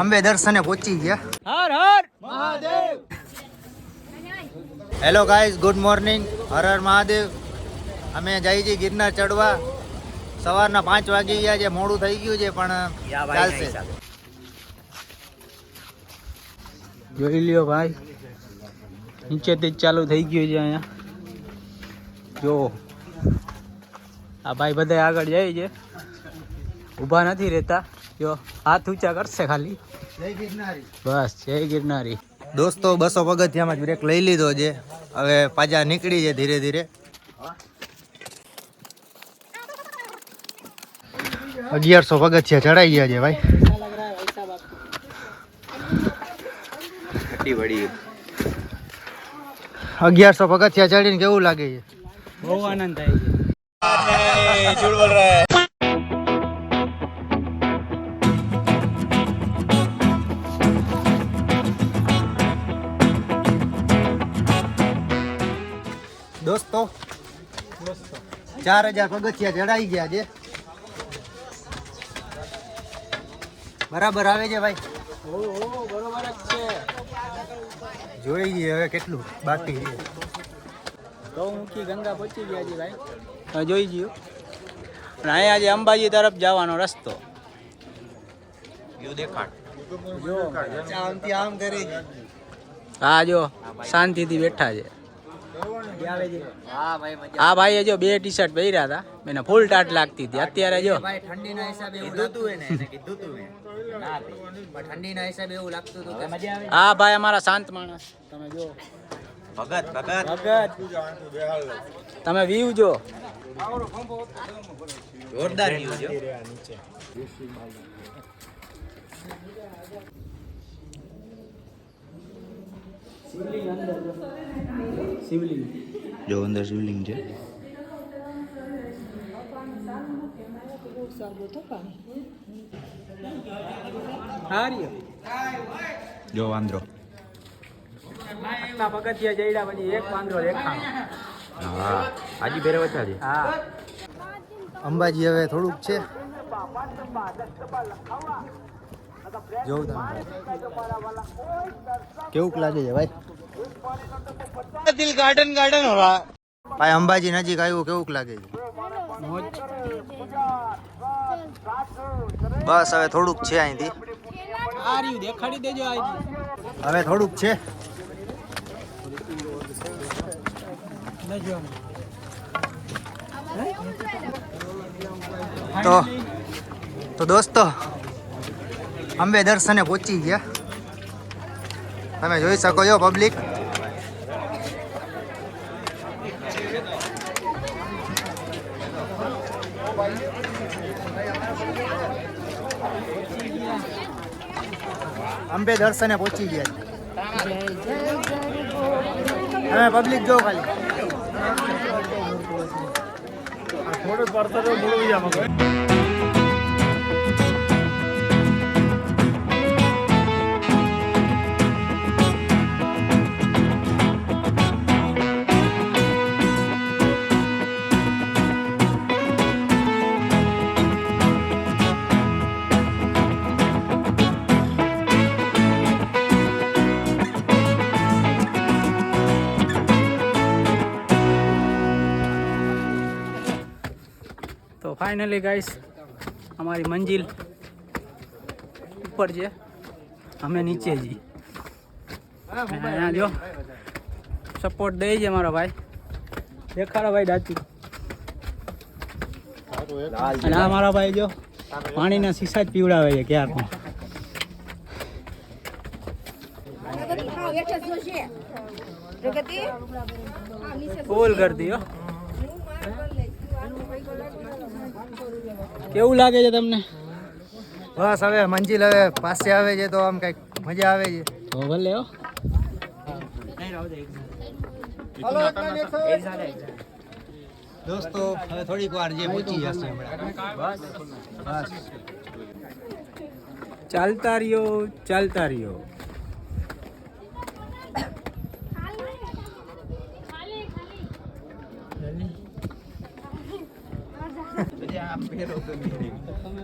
અંબે દર્શને પહોંચી ગયા. Har Har Mahadev. Hello guys, good morning. Har Har Mahadev. અમે જઈએ છીએ ગિરનાર ચડવા. સવારના 5 વાગી ગયા છે, મોડું થઈ ગયું છે પણ ચાલશે. જોઈ લ્યો ભાઈ, નીચેથી જ ચાલુ થઈ ગયું છે અહીંયા. જો આ ભાઈ બધા આગળ જાય છે, ઊભા નથી રહેતા. જો હાથ ઊંચા કરશે ખાલી. જય ગિરનારી. બસ જય ગિરનારી. દોસ્તો 200 પગથિયામાં જ બ્રેક લઈ લીધો છે. હવે પાછા નીકળી છે ધીરે ધીરે. 1100 પગથિયા ચડાઈ ગયા છે ભાઈ. 1100 પગથિયા ચડીને કેવું લાગે છે? બહુ આનંદ થાય છે. झूठ बोल रहा है. દોસ્તો 4000 પગથિયા ચડાઈ ગયા છે. બરાબર આવે છે ભાઈ? બરોબર જ છે. જોઈ ગઈ હવે કેટલું બાકી છે. ગૌમુખી ગંગા પહોંચી ગયા છે ભાઈ. હવે જોઈ ગયું. અને અહીંયા આજે અંબાજી તરફ જવાનો રસ્તો. આમ કરી. હા જો શાંતિથી બેઠા છે. હા ભાઈ જો 2 ટી-શર્ટ પહેર્યા હતા, એને ફૂલ ટાટ લાગતી હતી. અત્યારે જો ઠંડીના હિસાબે એવું લાગતું હતું. હા ભાઈ અમારા શાંત માણસ. તમે જો ભગત તમે વ્યૂ જો જોરદાર વ્યૂ જો. શિવલિંગ જો અંદર શિવલિંગ છે. જો વાંદરો. પગથિયા જઈડા પછી એક વાંદરો દેખાણો. હા હાજી ભેરે વચ્ચા છે. હા અંબાજી હવે થોડુંક છે. જોઉં તમે કેવું લાગે છે ભાઈ? દિલ ગાર્ડન ગાર્ડન હો રહા ભાઈ. અંબાજી નજીક આવ્યું, કેવું લાગે છે? બસ હવે થોડુંક છે અહીંથી. દેખાડી દેજો. હવે થોડુંક છે. તો દોસ્તો અંબે દર્શને પહોંચી ગયા. તમે જોઈ શકો છો પબ્લિક. અંબે દર્શને પહોંચી ગયા. તમે પબ્લિક જો ખાલી. થોડું પડતો તો બોલવું જાય. તો ફાઇનલી ગાઈસ અમારી મંજિલ ઉપર છે, અમે નીચે છીએ. અહીંયા જો સપોર્ટ દે છે મારો ભાઈ. દેખાડો ભાઈ દાચી. અને આ મારા ભાઈ જો પાણીના શીશા જ પીવડાવે છે ક્યારનો. ફૂલ કરતી હો. કેવું લાગે છે તમને? બસ હવે મંજિલ હવે પાસે આવે છે તો આમ કઈક મજા આવે છે. તો ભલે હો. દોસ્તો હવે થોડીક વાર જે પહોંચી જશે બસ. ચાલતા રહ્યો.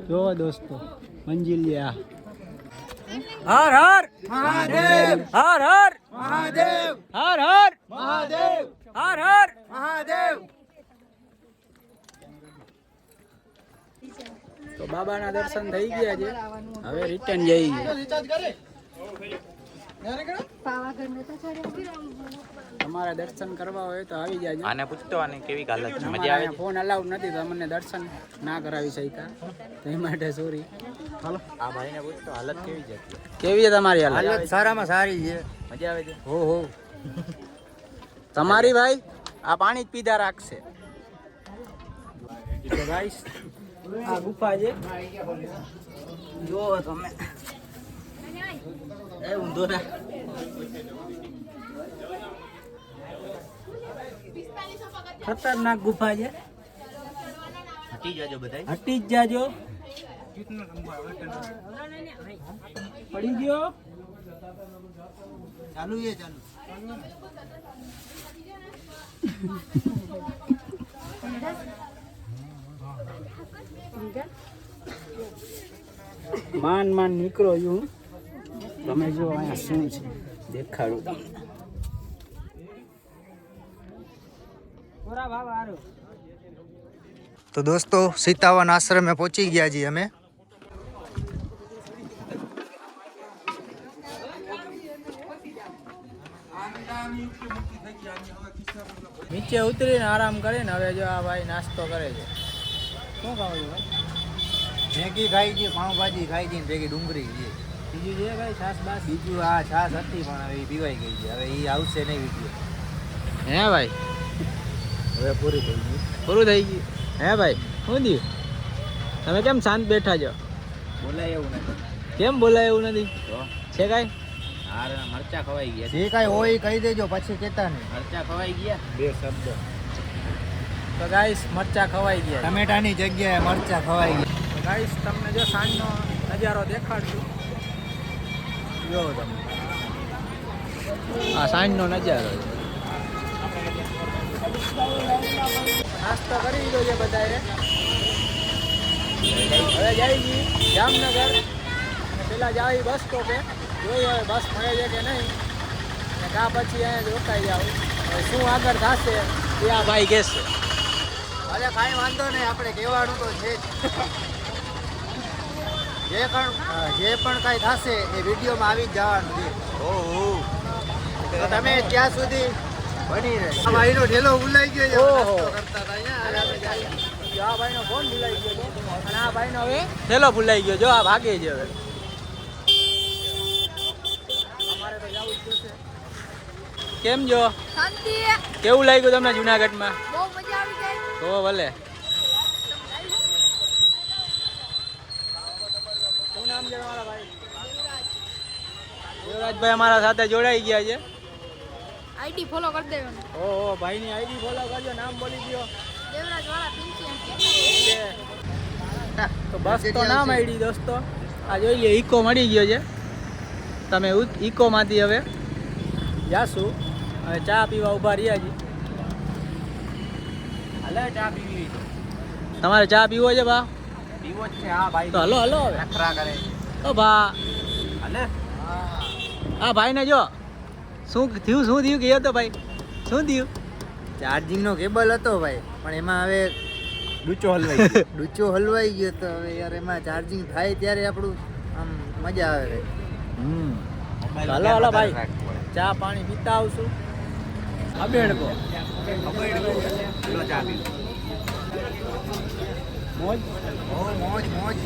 જો દોસ્તો મંજિલ આ હર હર મહાદેવ હર હર મહાદેવ હર હર મહાદેવ હર હર મહાદેવ. તો બાબાના દર્શન થઈ ગયા છે, હવે રિટર્ન જઈએ. તમારે દર્શન કરવા હોય તો આવી જાજો. આને પૂછતો આને કેવી હાલત છે, મજા આવે છે? ફોન અલાઉડ નથી તો અમને દર્શન ના કરાવી શક્યા, તે માટે સોરી. હાલો આ ભાઈને પૂછતો હાલત કેવી છે? કેવી છે તમારી હાલત? હાલત સારામાં સારી છે. મજા આવે છે? હો હો. તમારી ભાઈ આ પાણી જ પીધા રાખશે. તો ગાઈસ આ ગુફા છે, જો તમે એ ઊંધો ના ખતરનાક ગુફા છે. હટી જાજો બધાય. હટી જ જાજો. પડી ગયો. ચાલુ છે ચાલુ. માન માન નીકળો છું. તમે જો અહીંયા શું છે દેખાડું તમને. તો દોસ્તો સીતાવન આશ્રમે પહોંચી ગયા છીએ અમે. નીચે ઉતરીને આરામ કરીને હવે જો આ ભાઈ નાસ્તો કરે છે. શું ખાવ છો ભાઈ? મેગી ખાઈ છે, પાઉંભાજી ખાઈ છે, ભેગી ડુંગળી છે. બીજું છે ભાઈ છાસ બાસ? બીજું આ છાસ હતી પણ હવે ઈ પીવાઈ ગઈ છે. હવે એ આવશે નહીં વિડીયો. હે ભાઈ હવે પૂરી થઈ ગઈ. પૂરું થઈ ગયું. હે ભાઈ શું થયું? તમે કેમ શાંત બેઠા છો? બોલાય એવું નથી. કેમ બોલાય એવું નથી? તો છે કાંઈ? હારે મરચા ખવાઈ ગયા. જે કાંઈ હોય એ કહી દેજો, પછી કહેતા નહીં. મરચા ખવાઈ ગયા. બે શબ્દ. તો ગાઈસ મરચા ખવાઈ ગયા. ટમેટાની જગ્યાએ મરચા ખવાઈ ગયા. તો ગાઈસ તમને જો સાંજનો નજારો દેખાડશું. જો તમે આ સાંજનો નજારો છે. નાસ્તો કરી દીધો છે બધાએ. હવે જાય છે જામનગર અને પેલા જાય બસ સ્ટોપે. જોઈએ હવે બસ મળે છે કે નહીં, અને કા પછી અહીંયા જ રોકાઈ જાવ. હવે શું આગળ થશે એ આ ભાઈ કહેશે. અરે કાંઈ વાંધો નહીં, આપણે કહેવાનું તો છે જ. જે પણ કાંઈ થશે એ વિડીયોમાં આવી જ જવાનું છે. તો તમે ત્યાં સુધી બની રહે. આ ભાઈનો ઢેલો ભૂલાઈ ગયો છે. ઓહો. નાસ્તો કરતા હતા અહીંયા. હવે આપણે જઈએ. આ ભાઈનો ફોન ભૂલાઈ ગયો છે અને આ ભાઈનો હવે થેલો ભૂલાઈ ગયો. જો આ ભાગે છે હવે. અમારે તો જવું જ જોશે. કેમ જો? શાંતિ. કેવું લાગ્યું તમને જુનાગઢમાં? બહુ મજા આવી ગઈ. તો ભલે. શું નામ છે તમારા ભાઈ? દેવરાજભાઈ અમારા સાથે જોડાઈ ગયા છે. આઈડી ફોલો કરી દેવાનું. ઓહો ભાઈની આઈડી ફોલો કરજો. નામ બોલી દો. દેવરાજ વાળા પિંકી. તો બસ તો નામ આઈડી દોસ્તો. આ જોઈ લે ઇકો મળી ગયો છે. તમે ઇકોમાંથી હવે જાશું. હવે ચા પીવા ઊભા રહ્યા છીએ. હાલે ચા પીવી તો. તમારે ચા પીવો છે બા? પીવો જ છે. હા ભાઈ તો હલો હલો હવે. નખરા કરે. ઓ બા હાલે. આ ભાઈને જો શું થયું કે તો ભાઈ શું થયું? ચાર્જિંગનો કેબલ હતો ભાઈ, પણ એમાં હવે ડૂચો હલવાઈ ગયો. ડૂચો હલવાઈ ગયો. તો હવે યાર એમાં ચાર્જિંગ થાય ત્યારે આપણું આમ મજા આવે. હલો હલો ભાઈ, ચા પાણી પીતા આવશું. અબેડકો ચલો ચા પીવું. મોજ. મોજ મોજ.